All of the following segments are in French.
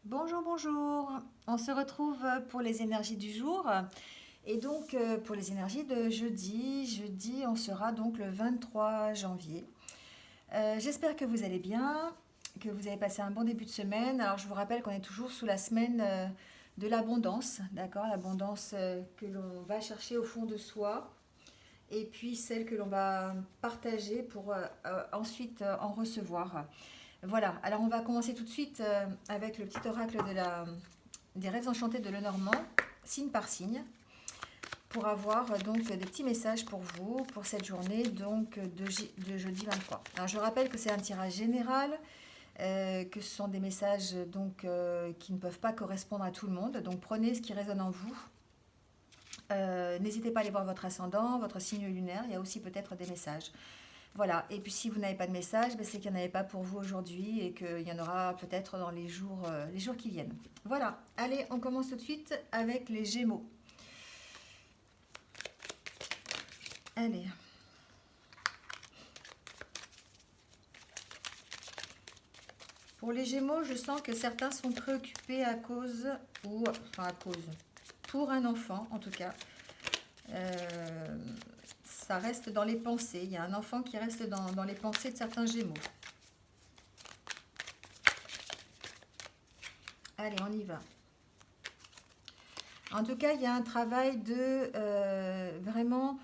Bonjour, bonjour. On se retrouve pour les énergies du jour. Et donc, pour les énergies de jeudi, on sera donc le 23 janvier. J'espère que vous allez bien, que vous avez passé un bon début de semaine. Alors, je vous rappelle qu'on est toujours sous la semaine de l'abondance, d'accord? L'abondance que l'on va chercher au fond de soi et puis celle que l'on va partager pour ensuite en recevoir. Voilà, alors on va commencer tout de suite avec le petit oracle des rêves enchantés de Lenormand, signe par signe, pour avoir donc des petits messages pour vous pour cette journée donc de jeudi 23. Alors je rappelle que c'est un tirage général, que ce sont des messages donc qui ne peuvent pas correspondre à tout le monde, donc prenez ce qui résonne en vous. N'hésitez pas à aller voir votre ascendant, votre signe lunaire, il y a aussi peut-être des messages. Voilà, et puis si vous n'avez pas de message, ben, c'est qu'il n'y en avait pas pour vous aujourd'hui et qu'il y en aura peut-être dans les jours qui viennent. Voilà, allez, on commence tout de suite avec les Gémeaux. Allez. Pour les Gémeaux, je sens que certains sont préoccupés à cause, ou enfin à cause, pour un enfant en tout cas. Euh, Ça reste dans les pensées. Il y a un enfant qui reste dans les pensées de certains Gémeaux. Allez, on y va. En tout cas, il y a un travail de vraiment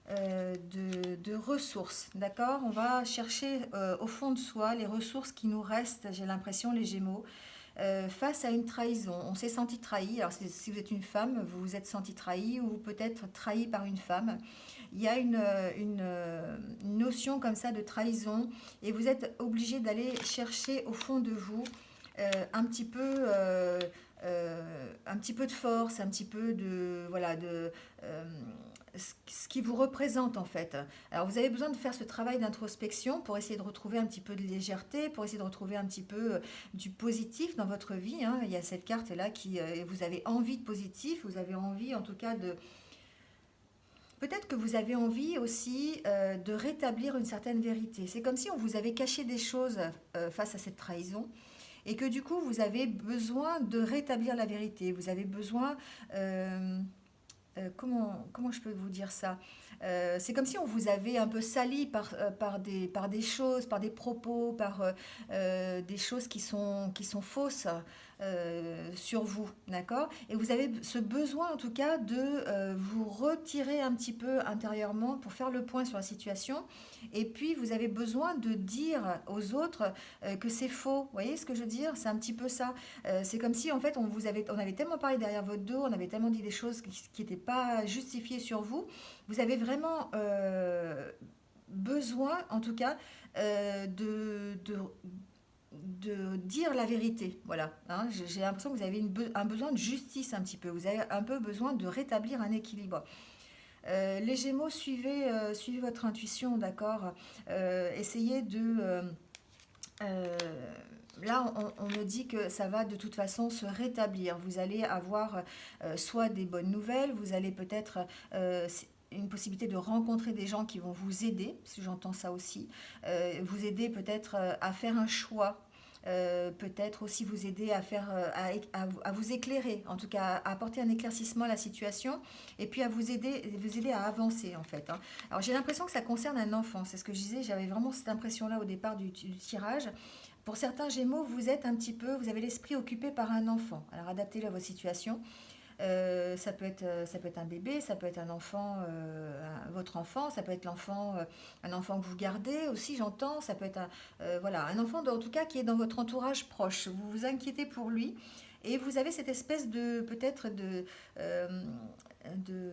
de ressources, d'accord? On va chercher au fond de soi les ressources qui nous restent, j'ai l'impression, les Gémeaux, face à une trahison. On s'est senti trahi. Alors, si vous êtes une femme, vous vous êtes senti trahi ou peut-être trahi par une femme. Il y a une notion comme ça de trahison et vous êtes obligé d'aller chercher au fond de vous un petit peu de force, un petit peu de voilà euh, ce qui vous représente en fait. Alors vous avez besoin de faire ce travail d'introspection pour essayer de retrouver un petit peu de légèreté, pour essayer de retrouver un petit peu du positif dans votre vie, hein. Il y a cette carte là qui vous avez envie de positif, vous avez envie en tout cas de peut-être que vous avez envie aussi de rétablir une certaine vérité. C'est comme si on vous avait caché des choses face à cette trahison et que du coup vous avez besoin de rétablir la vérité. Vous avez besoin comment je peux vous dire ça? C'est comme si on vous avait un peu sali par des choses, par des propos, par des choses qui sont fausses sur vous, d'accord? Et vous avez ce besoin en tout cas de vous retirer un petit peu intérieurement pour faire le point sur la situation. Et puis vous avez besoin de dire aux autres que c'est faux. Vous voyez ce que je veux dire? C'est un petit peu ça. C'est comme si en fait on avait tellement parlé derrière votre dos, on avait tellement dit des choses qui n'étaient pas justifiées sur vous. Vous avez vraiment besoin, en tout cas, de dire la vérité. Voilà, hein. J'ai l'impression que vous avez un besoin de justice un petit peu. Vous avez un peu besoin de rétablir un équilibre. Les Gémeaux, suivez votre intuition, d'accord. Essayez de euh, là, on me dit que ça va de toute façon se rétablir. Vous allez avoir soit des bonnes nouvelles, vous allez peut-être une possibilité de rencontrer des gens qui vont vous aider, si j'entends ça aussi, vous aider peut-être à faire un choix. Peut-être aussi vous aider à faire à vous éclairer, en tout cas à apporter un éclaircissement à la situation et puis à vous aider à avancer en fait, hein. Alors j'ai l'impression que ça concerne un enfant, c'est ce que je disais, j'avais vraiment cette impression là au départ du tirage. Pour certains Gémeaux, vous êtes un petit peu, vous avez l'esprit occupé par un enfant. Alors adaptez-le à votre situation. Ça peut être un bébé, ça peut être un enfant, votre enfant, ça peut être un enfant que vous gardez aussi, j'entends. Ça peut être voilà, un enfant en tout cas qui est dans votre entourage proche. Vous vous inquiétez pour lui et vous avez cette espèce de peut-être euh, de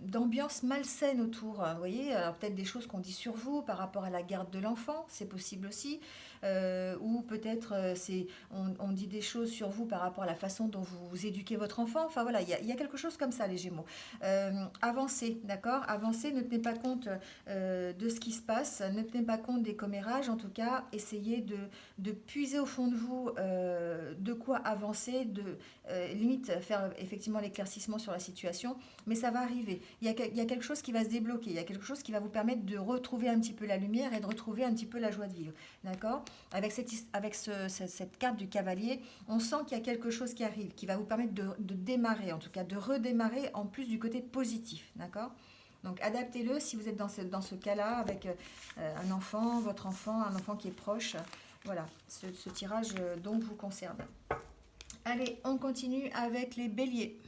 d'ambiance malsaine autour. Vous voyez, alors peut-être des choses qu'on dit sur vous par rapport à la garde de l'enfant, c'est possible aussi. Ou peut-être on dit des choses sur vous par rapport à la façon dont vous éduquez votre enfant. Enfin voilà, il y a quelque chose comme ça, les Gémeaux. Avancez, d'accord? Avancez, ne tenez pas compte de ce qui se passe, ne tenez pas compte des commérages. En tout cas, essayez de puiser au fond de vous de quoi avancer, limite faire effectivement l'éclaircissement sur la situation mais ça va arriver. Il y a quelque chose qui va se débloquer, il y a quelque chose qui va vous permettre de retrouver un petit peu la lumière et de retrouver un petit peu la joie de vivre. D'accord? Avec cette carte du cavalier, on sent qu'il y a quelque chose qui arrive, qui va vous permettre de démarrer, en tout cas de redémarrer en plus du côté positif. D'accord? Donc adaptez-le si vous êtes dans ce cas-là avec un enfant, votre enfant, un enfant qui est proche. Voilà, ce tirage donc vous concerne. Allez, on continue avec les béliers.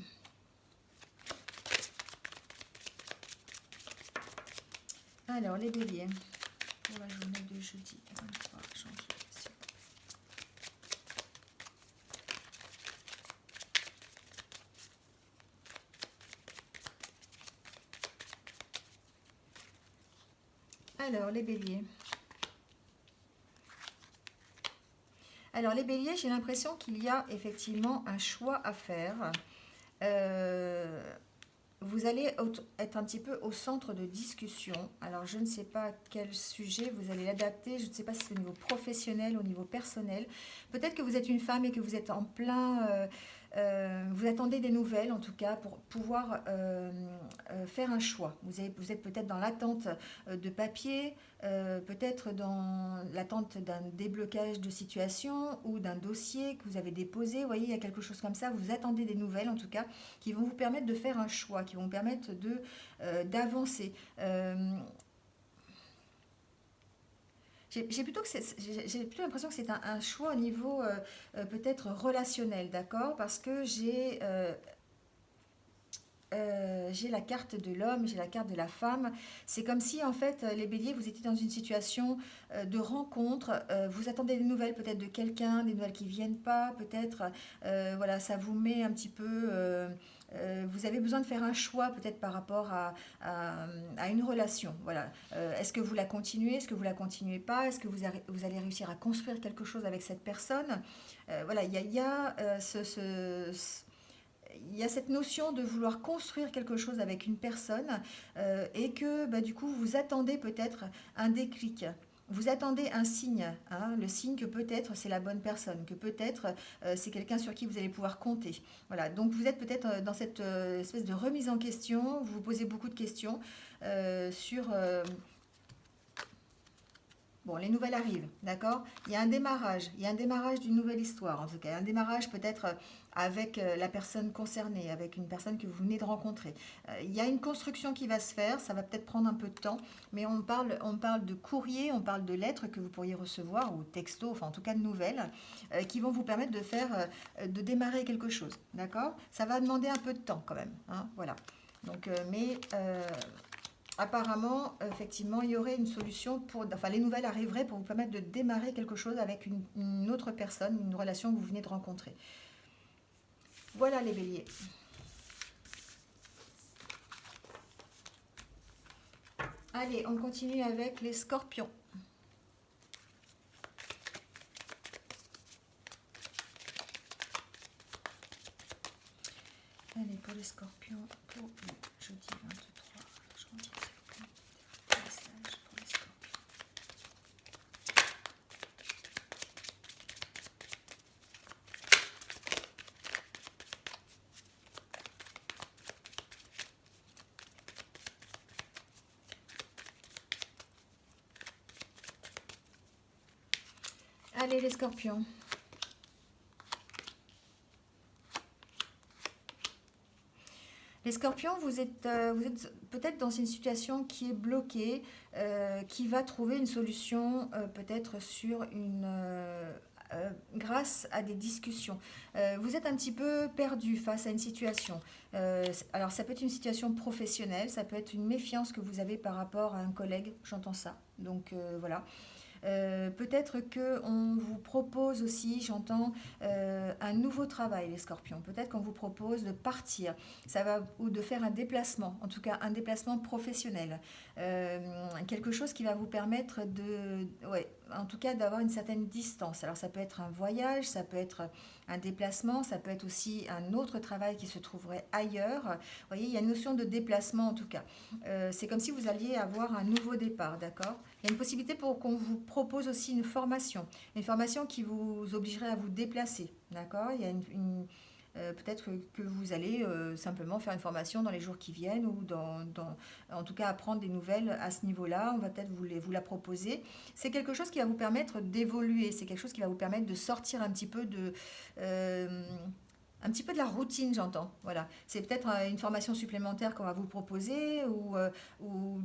Alors, les béliers, pour la journée de jeudi 23 janvier. Alors, les béliers. Alors, les béliers, j'ai l'impression qu'il y a effectivement un choix à faire. Vous allez être un petit peu au centre de discussion. Alors, je ne sais pas quel sujet vous allez l'adapter. Je ne sais pas si c'est au niveau professionnel, au niveau personnel. Peut-être que vous êtes une femme et que vous êtes en plein... vous attendez des nouvelles, en tout cas, pour pouvoir faire un choix. Vous êtes peut-être dans l'attente de papier, peut-être dans l'attente d'un déblocage de situation ou d'un dossier que vous avez déposé. Vous voyez, il y a quelque chose comme ça. Vous attendez des nouvelles, en tout cas, qui vont vous permettre de faire un choix, qui vont vous permettre d'avancer. J'ai plutôt l'impression que c'est un choix au niveau peut-être relationnel, d'accord? Parce que j'ai la carte de l'homme, j'ai la carte de la femme. C'est comme si, en fait, les béliers, vous étiez dans une situation de rencontre. Vous attendez des nouvelles peut-être de quelqu'un, des nouvelles qui ne viennent pas, peut-être. Voilà, ça vous met un petit peu... vous avez besoin de faire un choix peut-être par rapport à une relation. Voilà. Est-ce que vous la continuez? Est-ce que vous la continuez pas? Est-ce que vous allez réussir à construire quelque chose avec cette personne? Voilà, il y a il y a cette notion de vouloir construire quelque chose avec une personne et que bah, du coup vous attendez peut-être un déclic. Vous attendez un signe, hein, le signe que peut-être c'est la bonne personne, que peut-être c'est quelqu'un sur qui vous allez pouvoir compter. Voilà, donc vous êtes peut-être dans cette espèce de remise en question, vous vous posez beaucoup de questions sur bon, les nouvelles arrivent, d'accord? Il y a un démarrage d'une nouvelle histoire, en tout cas, un démarrage peut-être avec la personne concernée, avec une personne que vous venez de rencontrer. Il y a une construction qui va se faire, ça va peut-être prendre un peu de temps, mais on parle de courrier, on parle de lettres que vous pourriez recevoir, ou textos, enfin en tout cas de nouvelles, qui vont vous permettre de démarrer quelque chose, d'accord? Ça va demander un peu de temps quand même, hein, voilà. Donc, apparemment, effectivement, il y aurait une solution enfin, les nouvelles arriveraient pour vous permettre de démarrer quelque chose avec une autre personne, une relation que vous venez de rencontrer. Voilà les béliers. Allez, on continue avec les scorpions. Allez, pour les scorpions, pour le jeudi 23 janvier, message pour les scorpions. Allez les scorpions. Les scorpions, vous êtes peut-être dans une situation qui est bloquée, qui va trouver une solution peut-être grâce à des discussions. Vous êtes un petit peu perdu face à une situation. Alors ça peut être une situation professionnelle, ça peut être une méfiance que vous avez par rapport à un collègue, j'entends ça. Donc voilà. Peut-être qu'on vous propose aussi, j'entends, un nouveau travail, les scorpions. Peut-être qu'on vous propose de partir, ou de faire un déplacement, en tout cas un déplacement professionnel. Quelque chose qui va vous permettre en tout cas d'avoir une certaine distance. Alors ça peut être un voyage, ça peut être un déplacement, ça peut être aussi un autre travail qui se trouverait ailleurs. Vous voyez, il y a une notion de déplacement en tout cas. C'est comme si vous alliez avoir un nouveau départ, d'accord? Il y a une possibilité pour qu'on vous propose aussi une formation qui vous obligerait à vous déplacer, d'accord? Il y a Peut-être que vous allez simplement faire une formation dans les jours qui viennent ou en tout cas apprendre des nouvelles à ce niveau-là. On va peut-être vous la proposer. C'est quelque chose qui va vous permettre d'évoluer. C'est quelque chose qui va vous permettre de sortir euh, un petit peu de la routine, j'entends. Voilà. C'est peut-être une formation supplémentaire qu'on va vous proposer ou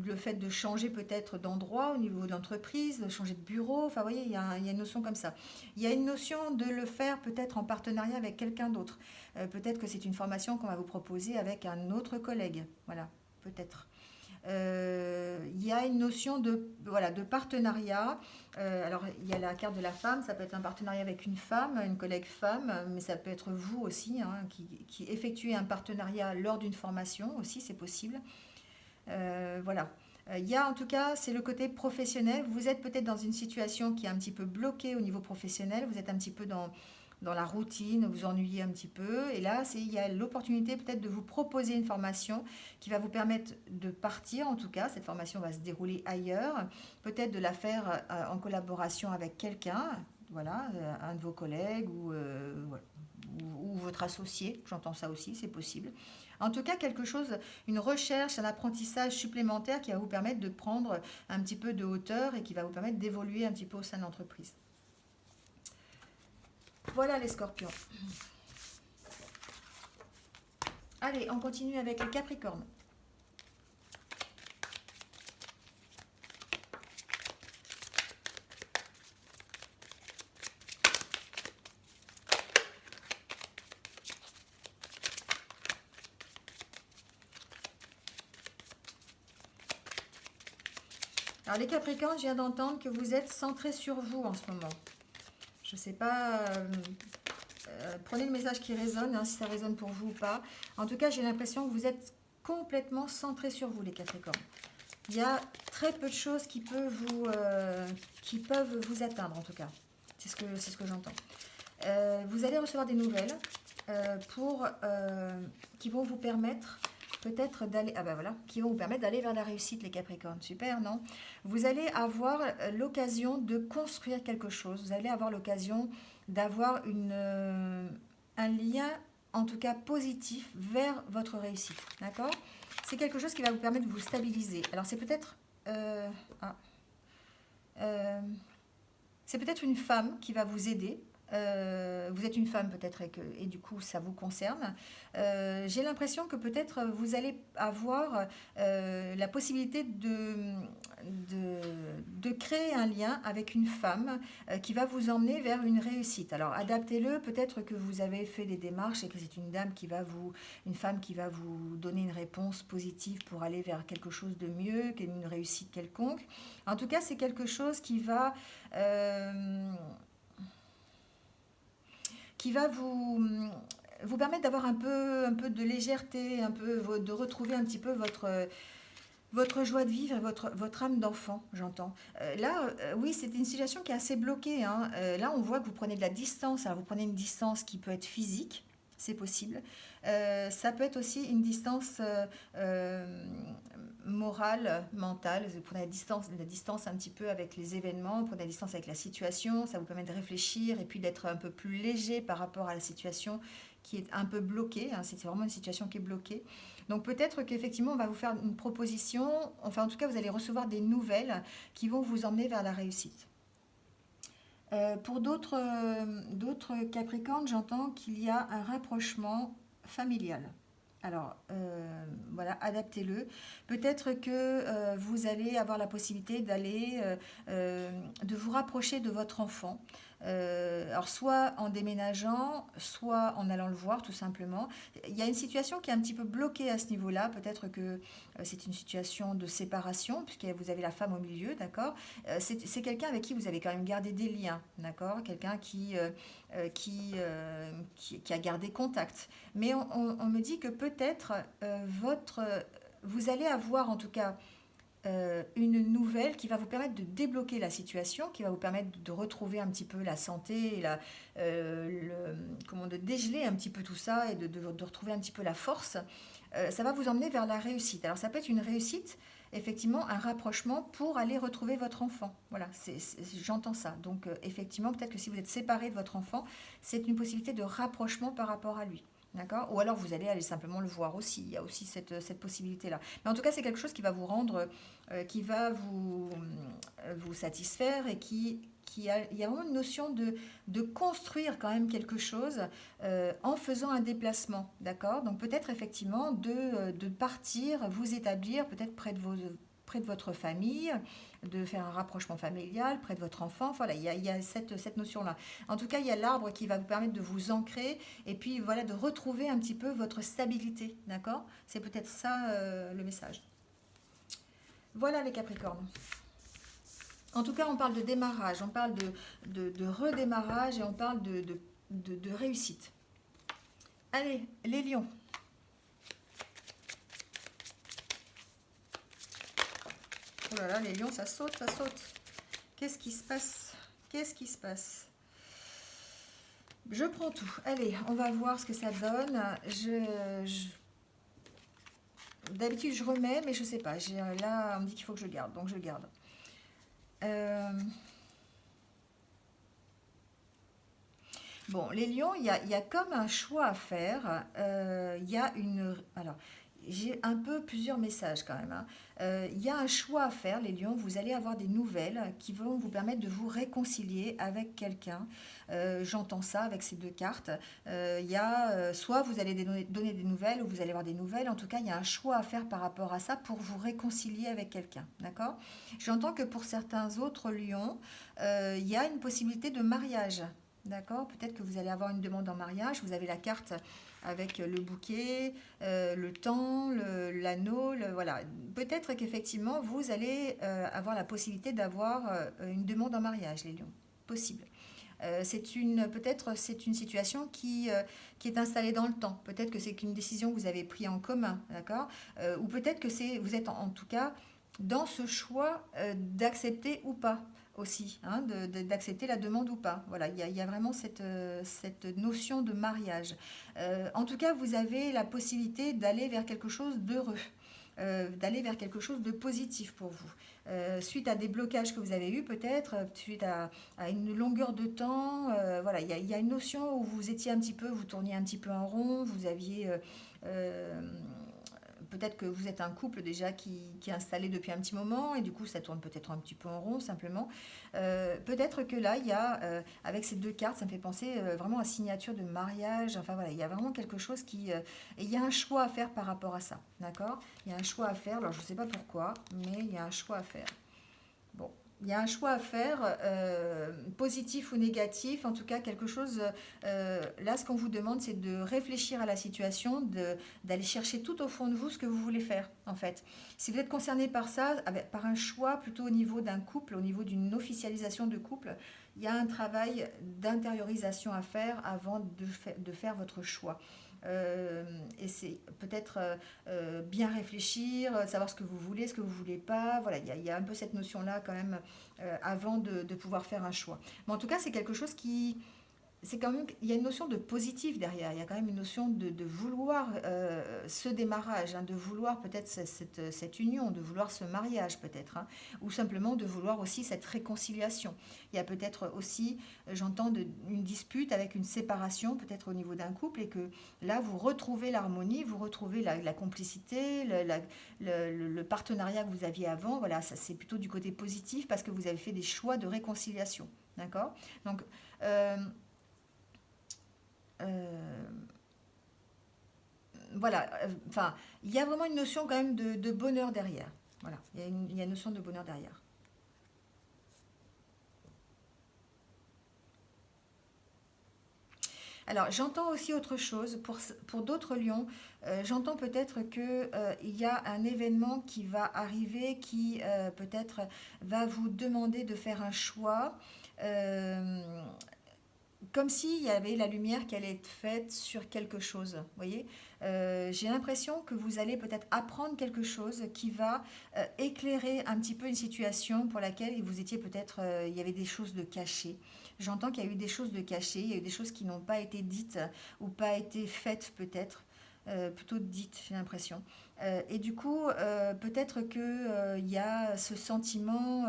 le fait de changer peut-être d'endroit au niveau de l'entreprise, de changer de bureau. Enfin, vous voyez, il y a une notion comme ça. Il y a une notion de le faire peut-être en partenariat avec quelqu'un d'autre. Peut-être que c'est une formation qu'on va vous proposer avec un autre collègue. Voilà, peut-être. Il y a une notion voilà, de partenariat. Alors, il y a la carte de la femme, ça peut être un partenariat avec une collègue femme, mais ça peut être vous aussi, hein, qui effectuez un partenariat lors d'une formation aussi, c'est possible. Voilà. Il y a en tout cas, c'est le côté professionnel. Vous êtes peut-être dans une situation qui est un petit peu bloquée au niveau professionnel. Vous êtes un petit peu dans la routine, vous ennuyez un petit peu. Et là, il y a l'opportunité peut-être de vous proposer une formation qui va vous permettre de partir. En tout cas, cette formation va se dérouler ailleurs. Peut-être de la faire en collaboration avec quelqu'un, voilà, un de vos collègues voilà, ou votre associé. J'entends ça aussi, c'est possible. En tout cas, quelque chose, une recherche, un apprentissage supplémentaire qui va vous permettre de prendre un petit peu de hauteur et qui va vous permettre d'évoluer un petit peu au sein de l'entreprise. Voilà les scorpions. Allez, on continue avec les capricornes. Alors les Capricornes, je viens d'entendre que vous êtes centrés sur vous en ce moment. Je ne sais pas, prenez le message qui résonne, hein, si ça résonne pour vous ou pas. En tout cas, j'ai l'impression que vous êtes complètement centrés sur vous, les Capricornes. Il y a très peu de choses qui peuvent vous atteindre, en tout cas. C'est ce que j'entends. Vous allez recevoir des nouvelles qui vont vous permettre peut-être d'aller, voilà, qui vont vous permettre d'aller vers la réussite, les Capricornes. Super, non? Vous allez avoir l'occasion de construire quelque chose. Vous allez avoir l'occasion d'avoir un lien, en tout cas positif, vers votre réussite. D'accord? C'est quelque chose qui va vous permettre de vous stabiliser. Alors, c'est peut-être... c'est peut-être une femme qui va vous aider. Vous êtes une femme peut-être et du coup ça vous concerne. J'ai l'impression que peut-être vous allez avoir la possibilité de créer un lien avec une femme qui va vous emmener vers une réussite. Alors adaptez-le, peut-être que vous avez fait des démarches et que c'est une femme qui va vous donner une réponse positive pour aller vers quelque chose de mieux, qu'une réussite quelconque. En tout cas, c'est quelque chose qui va vous permettre d'avoir un peu de légèreté, de retrouver un petit peu votre joie de vivre et votre âme d'enfant, j'entends. Oui, c'est une situation qui est assez bloquée, hein. Là, on voit que vous prenez de la distance. Alors, vous prenez une distance qui peut être physique, c'est possible. Ça peut être aussi une distance morale, mentale. Vous prenez la distance un petit peu avec les événements, vous prenez la distance avec la situation. Ça vous permet de réfléchir et puis d'être un peu plus léger par rapport à la situation qui est un peu bloquée, hein. C'est vraiment une situation qui est bloquée. Donc peut-être qu'effectivement, on va vous faire une proposition. Enfin, en tout cas, vous allez recevoir des nouvelles qui vont vous emmener vers la réussite. Pour d'autres Capricornes, j'entends qu'il y a un rapprochement familial. Alors, voilà, adaptez-le. Peut-être que vous allez avoir la possibilité de vous rapprocher de votre enfant. Alors, soit en déménageant, soit en allant le voir, tout simplement. Il y a une situation qui est un petit peu bloquée à ce niveau-là. Peut-être que c'est une situation de séparation, puisque vous avez la femme au milieu, d'accord? C'est quelqu'un avec qui vous avez quand même gardé des liens, d'accord? Quelqu'un qui a gardé contact. Mais on me dit que peut-être vous allez avoir en tout cas une nouvelle qui va vous permettre de débloquer la situation, qui va vous permettre de retrouver un petit peu la santé, de dégeler un petit peu tout ça et de retrouver un petit peu la force. Ça va vous emmener vers la réussite. Alors ça peut être une réussite, effectivement, un rapprochement pour aller retrouver votre enfant. Voilà, j'entends ça. Donc effectivement, peut-être que si vous êtes séparé de votre enfant, c'est une possibilité de rapprochement par rapport à lui. D'accord? Ou alors vous allez aller simplement le voir aussi. Il y a aussi cette possibilité-là. Mais en tout cas, c'est quelque chose qui va vous rendre, qui va vous satisfaire et il y a vraiment une notion de construire quand même quelque chose en faisant un déplacement. D'accord? Donc peut-être effectivement de partir, vous établir peut-être près de votre famille, de faire un rapprochement familial près de votre enfant. Voilà, il y a cette notion-là. En tout cas, il y a l'arbre qui va vous permettre de vous ancrer et puis voilà, de retrouver un petit peu votre stabilité. D'accord? C'est peut-être ça le message. Voilà les Capricornes. En tout cas, on parle de démarrage, on parle de redémarrage et on parle de réussite. Allez, les lions. Oh là là, les lions, ça saute, ça saute. Qu'est-ce qui se passe? Qu'est-ce qui se passe? Je prends tout. Allez, on va voir ce que ça donne. D'habitude, je remets, mais je sais pas. Là, on me dit qu'il faut que je garde, donc je garde. Bon, les lions, il y a comme un choix à faire. Il y a une... Alors, j'ai un peu plusieurs messages quand même, hein. Il y a un choix à faire, les lions. Vous allez avoir des nouvelles qui vont vous permettre de vous réconcilier avec quelqu'un. J'entends ça avec ces deux cartes. Il y a soit vous allez donner des nouvelles ou vous allez avoir des nouvelles. En tout cas, il y a un choix à faire par rapport à ça pour vous réconcilier avec quelqu'un. D'accord? J'entends que pour certains autres lions, il y a une possibilité de mariage. D'accord? Peut-être que vous allez avoir une demande en mariage. Vous avez la carte avec le bouquet, le temps, l'anneau, voilà. Peut-être qu'effectivement, vous allez avoir la possibilité d'avoir une demande en mariage, les lions. Possible. Peut-être c'est une situation qui est installée dans le temps. Peut-être que c'est une décision que vous avez prise en commun, d'accord? Ou peut-être que vous êtes en tout cas dans ce choix d'accepter ou pas aussi, hein, d'accepter la demande ou pas. Voilà, il y a vraiment cette notion de mariage. En tout cas, vous avez la possibilité d'aller vers quelque chose d'heureux. D'aller vers quelque chose de positif pour vous. Suite à des blocages que vous avez eus peut-être, suite à une longueur de temps, voilà, il y a une notion où vous étiez un petit peu, vous tourniez un petit peu en rond, vous aviez... euh, peut-être que vous êtes un couple déjà qui est installé depuis un petit moment et du coup ça tourne peut-être un petit peu en rond simplement. Peut-être que là il y a avec ces deux cartes ça me fait penser vraiment à signature de mariage. Enfin voilà, il y a vraiment quelque chose et il y a un choix à faire par rapport à ça, d'accord? Il y a un choix à faire. Alors je ne sais pas pourquoi, mais il y a un choix à faire. Bon, il y a un choix à faire, positif ou négatif, en tout cas quelque chose. Là, ce qu'on vous demande, c'est de réfléchir à la situation, d'aller chercher tout au fond de vous ce que vous voulez faire, en fait. Si vous êtes concerné par ça, par un choix plutôt au niveau d'un couple, au niveau d'une officialisation de couple, il y a un travail d'intériorisation à faire avant de faire votre choix. Et c'est peut-être bien réfléchir, savoir ce que vous voulez, ce que vous voulez pas. Voilà, il y a un peu cette notion-là quand même avant de pouvoir faire un choix. Mais en tout cas, c'est quelque chose qui, c'est quand même, il y a une notion de positif derrière. Il y a quand même une notion de vouloir ce démarrage, hein, de vouloir peut-être cette union, de vouloir ce mariage peut-être, hein, ou simplement de vouloir aussi cette réconciliation. Il y a peut-être aussi, j'entends, une dispute avec une séparation peut-être au niveau d'un couple et que là vous retrouvez l'harmonie, vous retrouvez la complicité, le partenariat que vous aviez avant. Voilà, ça c'est plutôt du côté positif parce que vous avez fait des choix de réconciliation. D'accord? Donc, euh, voilà, enfin, il y a vraiment une notion quand même de bonheur derrière. Voilà, il y a une notion de bonheur derrière. Alors, j'entends aussi autre chose. Pour d'autres lions, j'entends peut-être qu'il y a un événement qui va arriver qui peut-être va vous demander de faire un choix. Euh, Comme s'il y avait la lumière qui allait être faite sur quelque chose. Vous voyez, j'ai l'impression que vous allez peut-être apprendre quelque chose qui va éclairer un petit peu une situation pour laquelle vous étiez peut-être, il y avait des choses de cachées. J'entends qu'il y a eu des choses de cachées, il y a eu des choses qui n'ont pas été dites ou pas été faites peut-être. Plutôt dites, j'ai l'impression. Et du coup, peut-être que il y a ce sentiment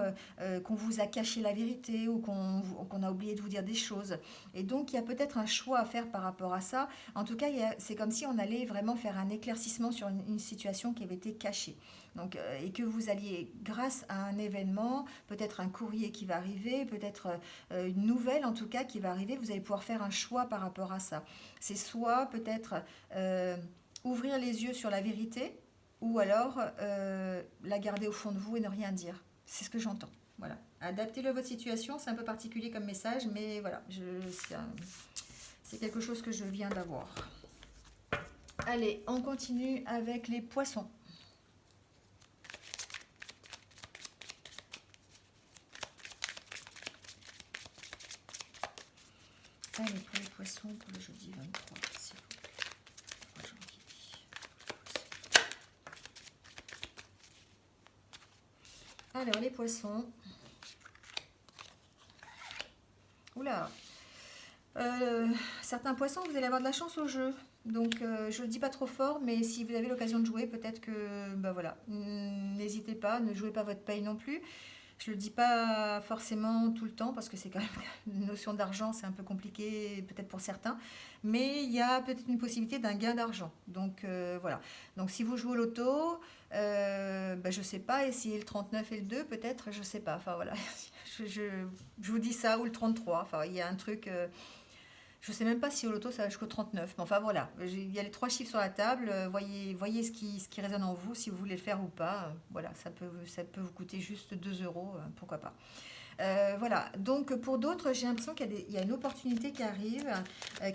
qu'on vous a caché la vérité ou qu'on a oublié de vous dire des choses. Et donc, il y a peut-être un choix à faire par rapport à ça. En tout cas, c'est comme si on allait vraiment faire un éclaircissement sur une situation qui avait été cachée. Donc, et que vous alliez, grâce à un événement, peut-être un courrier qui va arriver, peut-être une nouvelle en tout cas qui va arriver, vous allez pouvoir faire un choix par rapport à ça. C'est soit peut-être euh, ouvrir les yeux sur la vérité, ou alors la garder au fond de vous et ne rien dire. C'est ce que j'entends. Voilà. Adaptez-le à votre situation, c'est un peu particulier comme message, mais voilà, c'est quelque chose que je viens d'avoir. Allez, on continue avec les poissons. Allez, pour les poissons, pour le jeudi 23, s'il vous plaît. 3 janvier. Alors, les poissons. Oula. Certains poissons, vous allez avoir de la chance au jeu. Donc, je ne le dis pas trop fort, mais si vous avez l'occasion de jouer, peut-être que, bah voilà, n'hésitez pas, ne jouez pas votre paye non plus. Je le dis pas forcément tout le temps parce que c'est quand même une notion d'argent, c'est un peu compliqué peut-être pour certains, mais il y a peut-être une possibilité d'un gain d'argent. Donc voilà. Donc si vous jouez au loto, bah, je sais pas, essayez le 39 et le 2 peut-être, je sais pas. Enfin voilà, je vous dis ça ou le 33. Enfin il y a un truc. Je ne sais même pas si au loto ça va jusqu'au 39. Mais enfin voilà, il y a les 3 chiffres sur la table. Voyez ce qui résonne en vous, si vous voulez le faire ou pas. Voilà, ça peut vous coûter juste 2 euros, pourquoi pas. Voilà, donc pour d'autres, j'ai l'impression qu'il y a une opportunité qui arrive,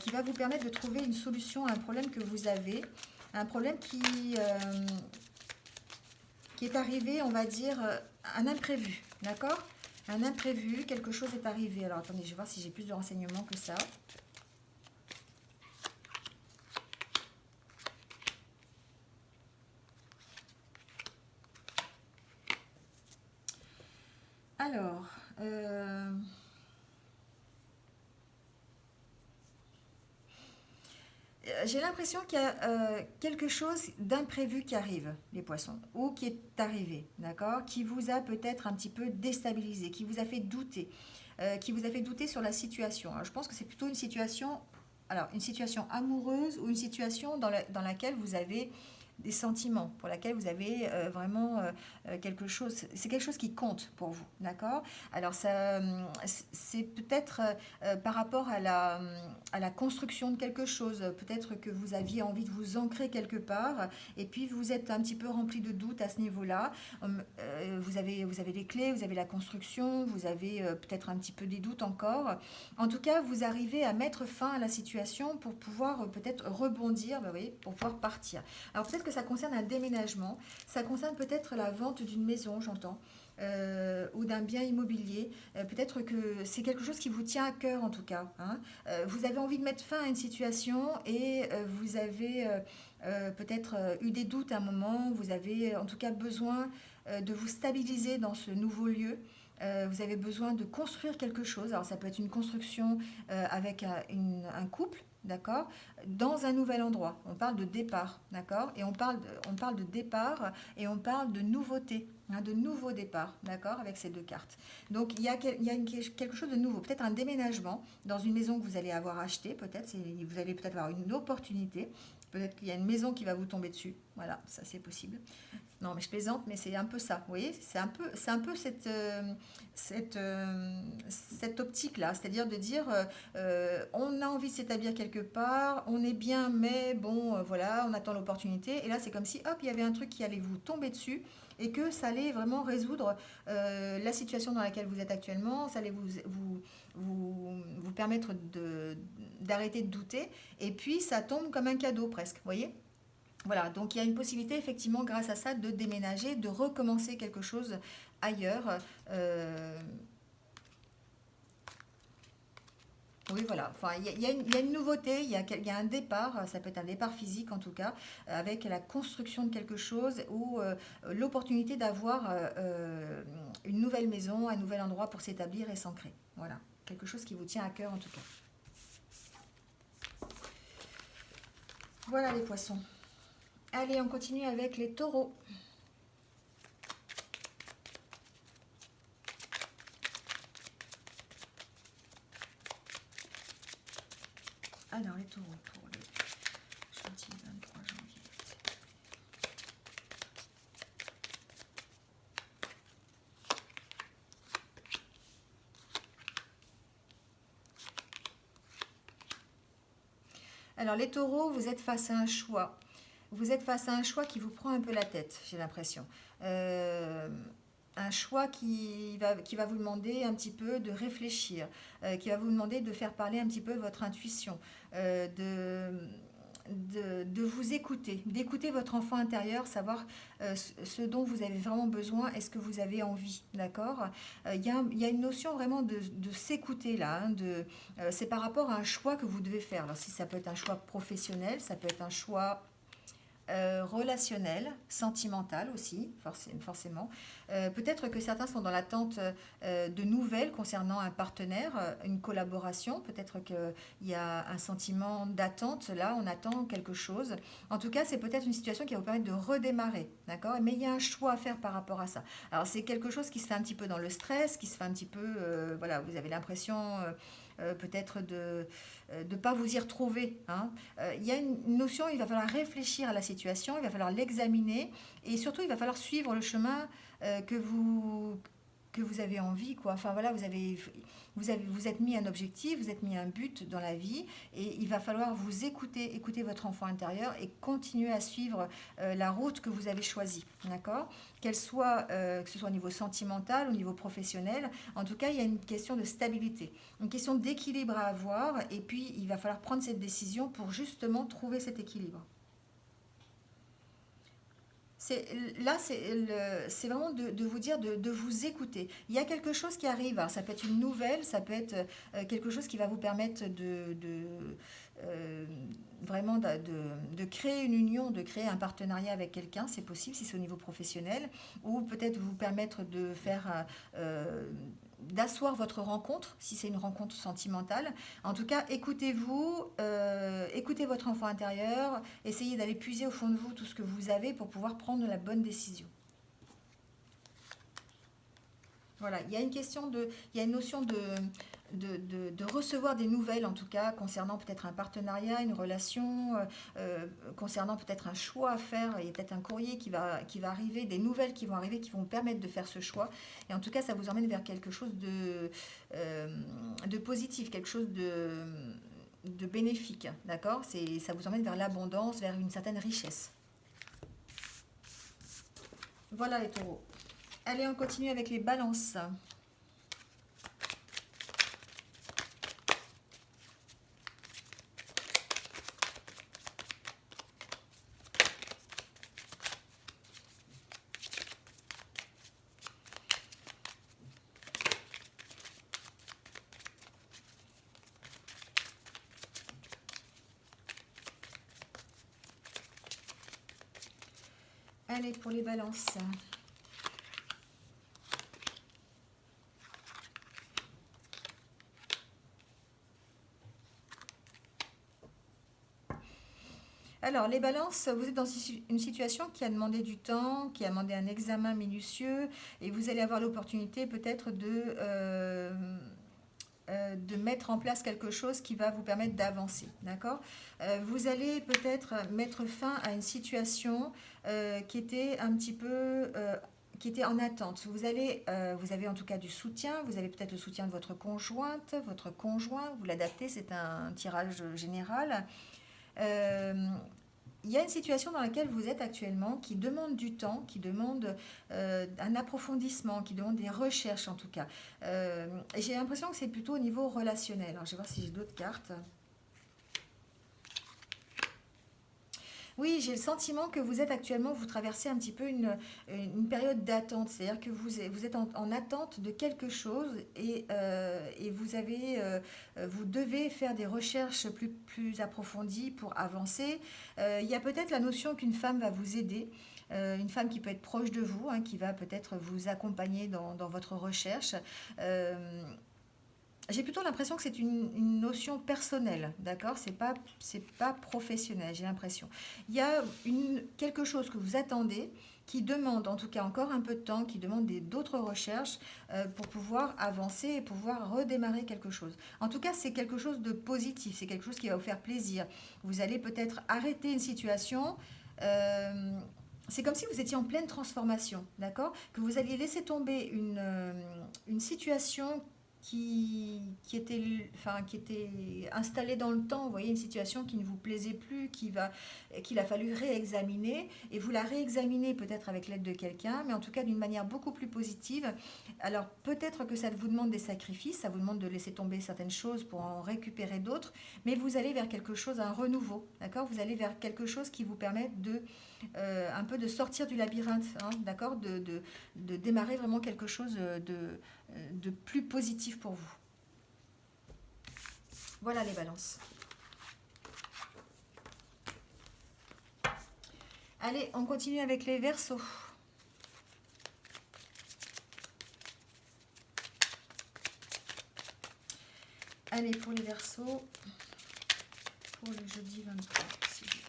qui va vous permettre de trouver une solution à un problème que vous avez. Un problème qui est arrivé, on va dire, un imprévu. D'accord? Un imprévu, quelque chose est arrivé. Alors attendez, je vais voir si j'ai plus de renseignements que ça. Alors, j'ai l'impression qu'il y a quelque chose d'imprévu qui arrive, les poissons, ou qui est arrivé, d'accord, qui vous a peut-être un petit peu déstabilisé, qui vous a fait douter, qui vous a fait douter sur la situation. Alors, je pense que c'est plutôt une situation, alors une situation amoureuse ou une situation dans laquelle vous avez des sentiments, pour laquelle vous avez vraiment quelque chose, c'est quelque chose qui compte pour vous, d'accord? Alors ça, c'est peut-être par rapport à la construction de quelque chose, peut-être que vous aviez envie de vous ancrer quelque part, et puis vous êtes un petit peu rempli de doutes à ce niveau-là. Vous avez les clés, vous avez la construction, vous avez peut-être un petit peu des doutes encore. En tout cas, vous arrivez à mettre fin à la situation pour pouvoir peut-être rebondir, bah, vous voyez, pour pouvoir partir. Alors peut-être que ça concerne un déménagement, ça concerne peut-être la vente d'une maison, j'entends, ou d'un bien immobilier. Peut-être que c'est quelque chose qui vous tient à cœur en tout cas, hein. Vous avez envie de mettre fin à une situation et vous avez peut-être eu des doutes à un moment, vous avez en tout cas besoin de vous stabiliser dans ce nouveau lieu. Vous avez besoin de construire quelque chose. Alors ça peut être une construction avec un couple, d'accord, dans un nouvel endroit. On parle de départ, d'accord, et on parle de départ et on parle de nouveauté, hein, de nouveau départ, d'accord, avec ces deux cartes. Donc il y a quelque chose de nouveau, peut-être un déménagement dans une maison que vous allez avoir achetée, peut-être, vous allez peut-être avoir une opportunité. Peut-être qu'il y a une maison qui va vous tomber dessus. Voilà, ça c'est possible. Non, mais je plaisante, mais c'est un peu ça. Vous voyez, c'est un peu cette, cette optique-là. C'est-à-dire de dire, on a envie de s'établir quelque part, on est bien, mais bon, voilà, on attend l'opportunité. Et là, c'est comme si, hop, il y avait un truc qui allait vous tomber dessus et que ça allait vraiment résoudre la situation dans laquelle vous êtes actuellement. Ça allait vous permettre d'arrêter de douter. Et puis, ça tombe comme un cadeau presque, vous voyez? Voilà, donc il y a une possibilité effectivement grâce à ça de déménager, de recommencer quelque chose ailleurs. Euh, oui, voilà, enfin, il y a une nouveauté, il y a un départ, ça peut être un départ physique en tout cas, avec la construction de quelque chose ou l'opportunité d'avoir une nouvelle maison, un nouvel endroit pour s'établir et s'ancrer. Voilà, quelque chose qui vous tient à cœur en tout cas. Voilà les poissons. Allez, on continue avec les taureaux. Alors, les taureaux pour le jeudi 23 janvier. Alors, les taureaux, vous êtes face à un choix. Vous êtes face à un choix qui vous prend un peu la tête, j'ai l'impression. Un choix qui va vous demander un petit peu de réfléchir, qui va vous demander de faire parler un petit peu votre intuition, de vous écouter, d'écouter votre enfant intérieur, savoir ce dont vous avez vraiment besoin et ce que vous avez envie, d'accord. Il y a une notion vraiment de s'écouter là, hein, c'est par rapport à un choix que vous devez faire. Alors si ça peut être un choix professionnel, ça peut être un choix relationnel, sentimental aussi, forcément. Peut-être que certains sont dans l'attente de nouvelles concernant un partenaire, une collaboration. Peut-être qu'il y a un sentiment d'attente. Là, on attend quelque chose. En tout cas, c'est peut-être une situation qui va vous permettre de redémarrer. D'accord. Mais il y a un choix à faire par rapport à ça. Alors, c'est quelque chose qui se fait un petit peu dans le stress, qui se fait un petit peu... voilà, vous avez l'impression... peut-être de ne pas vous y retrouver. Hein. Il y a une notion, il va falloir réfléchir à la situation, il va falloir l'examiner et surtout il va falloir suivre le chemin que vous avez envie, quoi. Enfin voilà, vous êtes mis un objectif, vous êtes mis un but dans la vie et il va falloir vous écouter votre enfant intérieur et continuer à suivre la route que vous avez choisie, d'accord. Qu'elle soit, que ce soit au niveau sentimental, au niveau professionnel, en tout cas, il y a une question de stabilité, une question d'équilibre à avoir et puis il va falloir prendre cette décision pour justement trouver cet équilibre. Là, c'est vraiment de vous dire de vous écouter. Il y a quelque chose qui arrive. Alors, ça peut être une nouvelle, ça peut être quelque chose qui va vous permettre euh, vraiment de créer une union, de créer un partenariat avec quelqu'un. C'est possible si c'est au niveau professionnel. Ou peut-être vous permettre de faire... d'asseoir votre rencontre, si c'est une rencontre sentimentale. En tout cas, écoutez-vous, écoutez votre enfant intérieur, essayez d'aller puiser au fond de vous tout ce que vous avez pour pouvoir prendre la bonne décision. Voilà, il y a une question il y a une notion de recevoir des nouvelles, en tout cas, concernant peut-être un partenariat, une relation, concernant peut-être un choix à faire. Il y a peut-être un courrier qui va arriver, des nouvelles qui vont arriver, qui vont vous permettre de faire ce choix. Et en tout cas, ça vous emmène vers quelque chose de positif, quelque chose de bénéfique, d'accord. Ça vous emmène vers l'abondance, vers une certaine richesse. Voilà les taureaux. Allez, on continue avec les balances. Allez, pour les balances. Alors, les balances, vous êtes dans une situation qui a demandé du temps, qui a demandé un examen minutieux, et vous allez avoir l'opportunité peut-être de mettre en place quelque chose qui va vous permettre d'avancer, d'accord. Vous allez peut-être mettre fin à une situation qui était un petit peu... qui était en attente. Vous avez en tout cas du soutien, vous avez peut-être le soutien de votre conjointe, votre conjoint, vous l'adaptez, c'est un tirage général. Euh, il y a une situation dans laquelle vous êtes actuellement qui demande du temps, qui demande un approfondissement, qui demande des recherches en tout cas. Et j'ai l'impression que c'est plutôt au niveau relationnel. Alors, je vais voir si j'ai d'autres cartes. Oui, j'ai le sentiment que vous êtes actuellement, vous traversez un petit peu une période d'attente. C'est-à-dire que vous êtes en attente de quelque chose et vous devez faire des recherches plus approfondies pour avancer. Il y a peut-être la notion qu'une femme va vous aider. Une femme qui peut être proche de vous, hein, qui va peut-être vous accompagner dans votre recherche. j'ai plutôt l'impression que c'est une notion personnelle, d'accord? C'est pas professionnel, j'ai l'impression. Il y a quelque chose que vous attendez qui demande en tout cas encore un peu de temps, qui demande d'autres recherches pour pouvoir avancer et pouvoir redémarrer quelque chose. En tout cas, c'est quelque chose de positif, c'est quelque chose qui va vous faire plaisir. Vous allez peut-être arrêter une situation. euh, c'est comme si vous étiez en pleine transformation, d'accord? Que vous alliez laisser tomber une situation qui était installée dans le temps, vous voyez, une situation qui ne vous plaisait plus, qu'il a fallu réexaminer, et vous la réexaminez peut-être avec l'aide de quelqu'un, mais en tout cas d'une manière beaucoup plus positive. Alors peut-être que ça vous demande des sacrifices, ça vous demande de laisser tomber certaines choses pour en récupérer d'autres, mais vous allez vers quelque chose, un renouveau, d'accord? Vous allez vers quelque chose qui vous permet un peu de sortir du labyrinthe, hein, d'accord, de démarrer vraiment quelque chose de plus positif pour vous. Voilà les balances. Allez, on continue avec les verseaux. Allez, pour les verseaux, pour le jeudi 23, s'il vous plaît.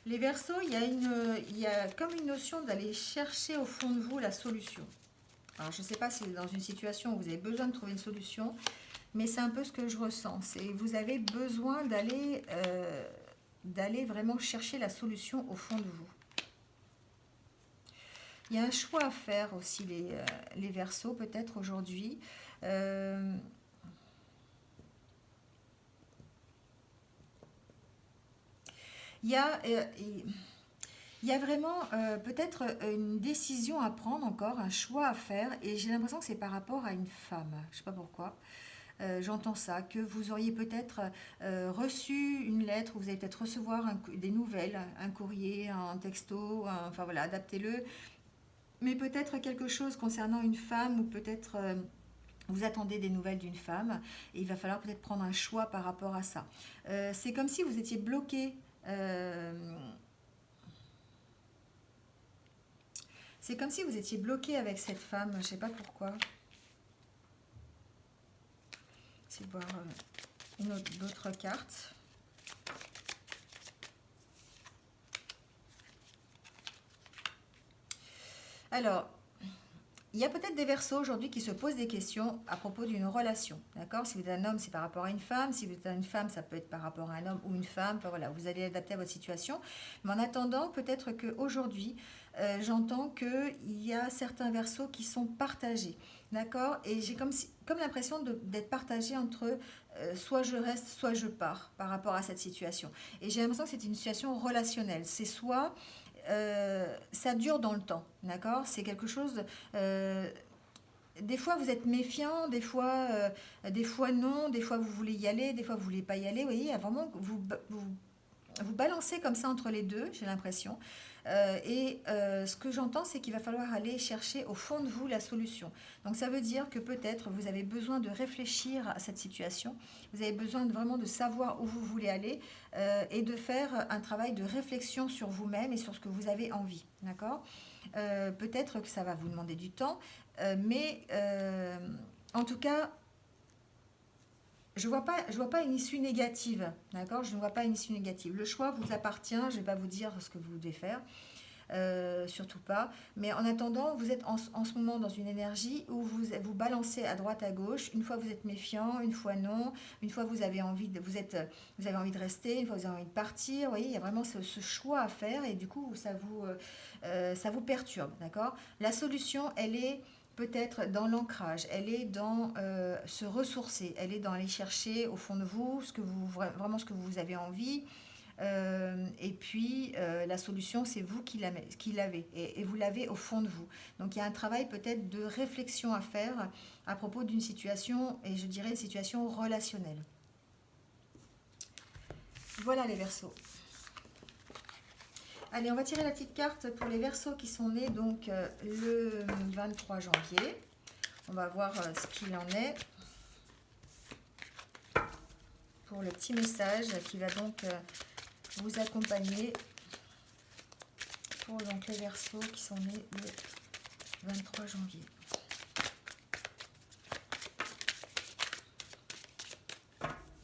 Les Verseaux, il y a comme une notion d'aller chercher au fond de vous la solution. Alors, je ne sais pas si dans une situation où vous avez besoin de trouver une solution, mais c'est un peu ce que je ressens. C'est vous avez besoin d'aller vraiment chercher la solution au fond de vous. Il y a un choix à faire aussi, les Verseaux, peut-être aujourd'hui. Il y a, il y a vraiment peut-être une décision à prendre encore, un choix à faire, et j'ai l'impression que c'est par rapport à une femme. Je ne sais pas pourquoi. J'entends ça, que vous auriez peut-être reçu une lettre, vous allez peut-être recevoir des nouvelles, un courrier, un texto, enfin voilà, adaptez-le. Mais peut-être quelque chose concernant une femme, ou peut-être vous attendez des nouvelles d'une femme, et il va falloir peut-être prendre un choix par rapport à ça. C'est comme si vous étiez bloqué. C'est comme si vous étiez bloqué avec cette femme, je ne sais pas pourquoi. C'est de voir d'autres cartes. Alors, il y a peut-être des Verseaux aujourd'hui qui se posent des questions à propos d'une relation, d'accord? Si vous êtes un homme, c'est par rapport à une femme. Si vous êtes une femme, ça peut être par rapport à un homme ou une femme. Enfin voilà, vous allez adapter à votre situation. Mais en attendant, peut-être qu'aujourd'hui, j'entends qu'il y a certains Verseaux qui sont partagés, d'accord? Et j'ai comme l'impression d'être partagé entre soit je reste, soit je pars par rapport à cette situation. Et j'ai l'impression que c'est une situation relationnelle. C'est soit ça dure dans le temps, d'accord? C'est quelque chose. Des fois, vous êtes méfiant, des fois non, des fois vous voulez y aller, des fois vous voulez pas y aller. Vous voyez, il y a vraiment vous balancez comme ça entre les deux, j'ai l'impression. Ce que j'entends, c'est qu'il va falloir aller chercher au fond de vous la solution. Donc ça veut dire que peut-être vous avez besoin de réfléchir à cette situation, vous avez besoin vraiment de savoir où vous voulez aller et de faire un travail de réflexion sur vous-même et sur ce que vous avez envie. D'accord? Peut-être que ça va vous demander du temps, mais en tout cas, je vois pas une issue négative, d'accord? Je ne vois pas une issue négative. Le choix vous appartient, je ne vais pas vous dire ce que vous devez faire, surtout pas. Mais en attendant, vous êtes en ce moment dans une énergie où vous balancez à droite, à gauche. Une fois vous êtes méfiant, une fois non. Une fois vous avez envie vous avez envie de rester, une fois vous avez envie de partir. Vous voyez, il y a vraiment ce choix à faire et du coup, ça vous perturbe, d'accord? La solution, elle est peut-être dans l'ancrage, elle est dans se ressourcer, elle est dans aller chercher au fond de vous vraiment ce que vous avez envie. Et puis la solution, c'est vous qui l'avez et vous l'avez au fond de vous. Donc il y a un travail peut-être de réflexion à faire à propos d'une situation, et je dirais une situation relationnelle. Voilà les Verseaux. Allez, on va tirer la petite carte pour les Verseaux qui sont nés donc le 23 janvier. On va voir ce qu'il en est pour le petit message qui va donc vous accompagner pour donc, les Verseaux qui sont nés le 23 janvier.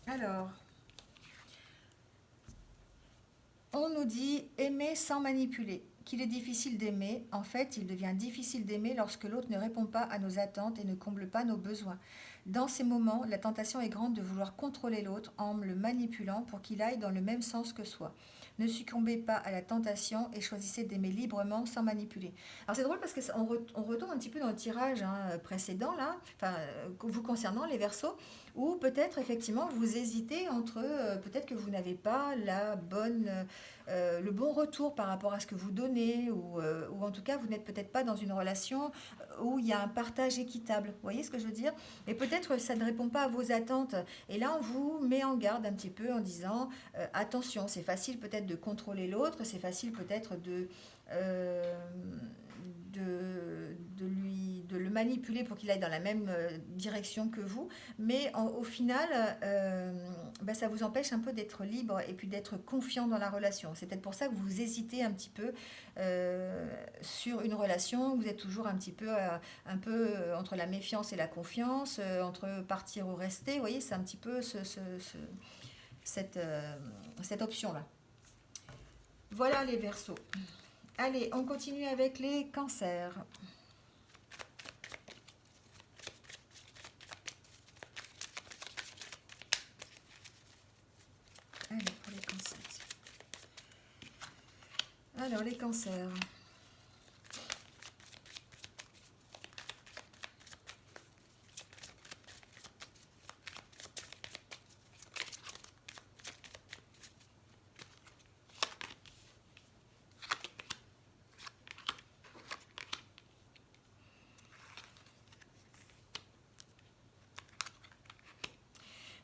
Alors, on nous dit aimer sans manipuler. Qu'il est difficile d'aimer. En fait, il devient difficile d'aimer lorsque l'autre ne répond pas à nos attentes et ne comble pas nos besoins. Dans ces moments, la tentation est grande de vouloir contrôler l'autre en le manipulant pour qu'il aille dans le même sens que soi. Ne succombez pas à la tentation et choisissez d'aimer librement sans manipuler. Alors c'est drôle parce qu'on retombe un petit peu dans le tirage précédent, là, enfin, vous concernant les Verseaux, où peut-être effectivement vous hésitez entre, peut-être que vous n'avez pas le bon retour par rapport à ce que vous donnez, ou en tout cas vous n'êtes peut-être pas dans une relation où il y a un partage équitable. Vous voyez ce que je veux dire? Et peut-être ça ne répond pas à vos attentes. Et là, on vous met en garde un petit peu en disant attention, c'est facile peut-être de contrôler l'autre, c'est facile peut-être euh, de le manipuler pour qu'il aille dans la même direction que vous, mais au final, ça vous empêche un peu d'être libre et puis d'être confiant dans la relation. C'est peut-être pour ça que vous hésitez un petit peu sur une relation, vous êtes toujours un peu entre la méfiance et la confiance, entre partir ou rester. Vous voyez, c'est un petit peu cette option-là. Voilà les Verseaux. Allez, on continue avec les Cancers. Allez, pour les Cancers. Alors, les Cancers.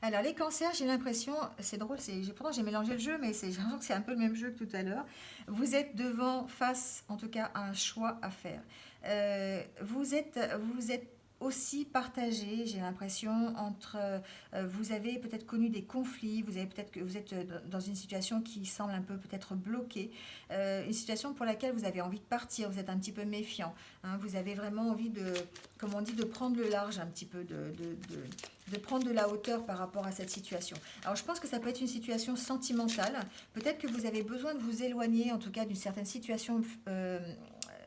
Alors, les Cancers, j'ai l'impression, c'est drôle, pourtant j'ai mélangé le jeu, mais j'ai l'impression que c'est un peu le même jeu que tout à l'heure. Vous êtes face, en tout cas, à un choix à faire. Vous êtes aussi partagé, j'ai l'impression, entre vous avez peut-être connu des conflits, vous êtes dans une situation qui semble un peu peut-être bloquée, une situation pour laquelle vous avez envie de partir, vous êtes un petit peu méfiant, hein, vous avez vraiment envie comme on dit, de prendre le large un petit peu, de prendre de la hauteur par rapport à cette situation. Alors je pense que ça peut être une situation sentimentale, peut-être que vous avez besoin de vous éloigner en tout cas d'une certaine situation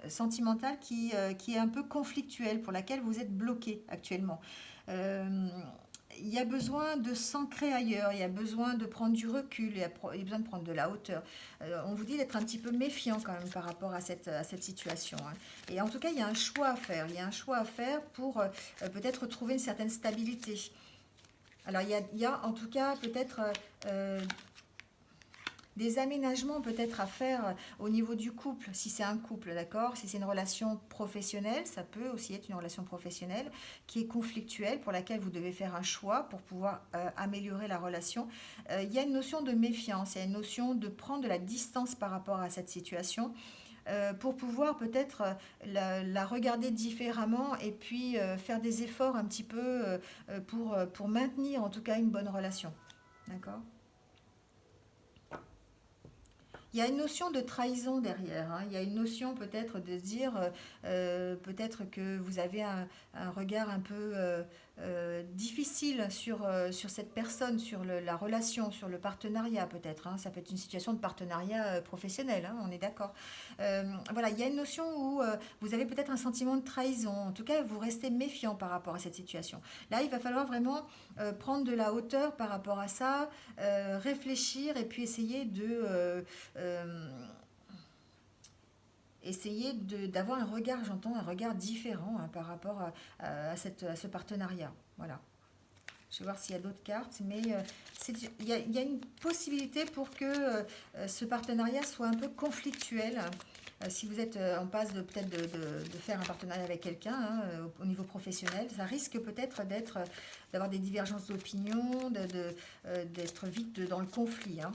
sentimentale qui est un peu conflictuelle, pour laquelle vous êtes bloqué actuellement. Il y a besoin de s'ancrer ailleurs, il y a besoin de prendre du recul, il y a besoin de prendre de la hauteur. On vous dit d'être un petit peu méfiant quand même par rapport à cette situation, hein. Et en tout cas, il y a un choix à faire. Il y a un choix à faire pour peut-être trouver une certaine stabilité. Alors, il y a en tout cas peut-être des aménagements peut-être à faire au niveau du couple, si c'est un couple, d'accord? Si c'est une relation professionnelle, ça peut aussi être une relation professionnelle qui est conflictuelle, pour laquelle vous devez faire un choix pour pouvoir améliorer la relation. Il y a une notion de méfiance, il y a une notion de prendre de la distance par rapport à cette situation, pour pouvoir peut-être la regarder différemment et puis faire des efforts un petit peu pour maintenir en tout cas une bonne relation. D'accord? Il y a une notion de trahison derrière, hein. Il y a une notion peut-être de se dire, peut-être que vous avez un regard un peu difficile sur cette personne, sur la relation, sur le partenariat peut-être, hein. Ça peut être une situation de partenariat professionnel, hein, on est d'accord. Voilà, il y a une notion où vous avez peut-être un sentiment de trahison. En tout cas, vous restez méfiant par rapport à cette situation. Là, il va falloir vraiment prendre de la hauteur par rapport à ça, réfléchir et puis essayer d'avoir un regard, j'entends, un regard différent, hein, par rapport à ce partenariat. Voilà. Je vais voir s'il y a d'autres cartes, mais il y a une possibilité pour que ce partenariat soit un peu conflictuel. Si vous êtes en passe peut-être de faire un partenariat avec quelqu'un, hein, au niveau professionnel, ça risque peut-être d'avoir des divergences d'opinion, d'être vite dans le conflit, hein.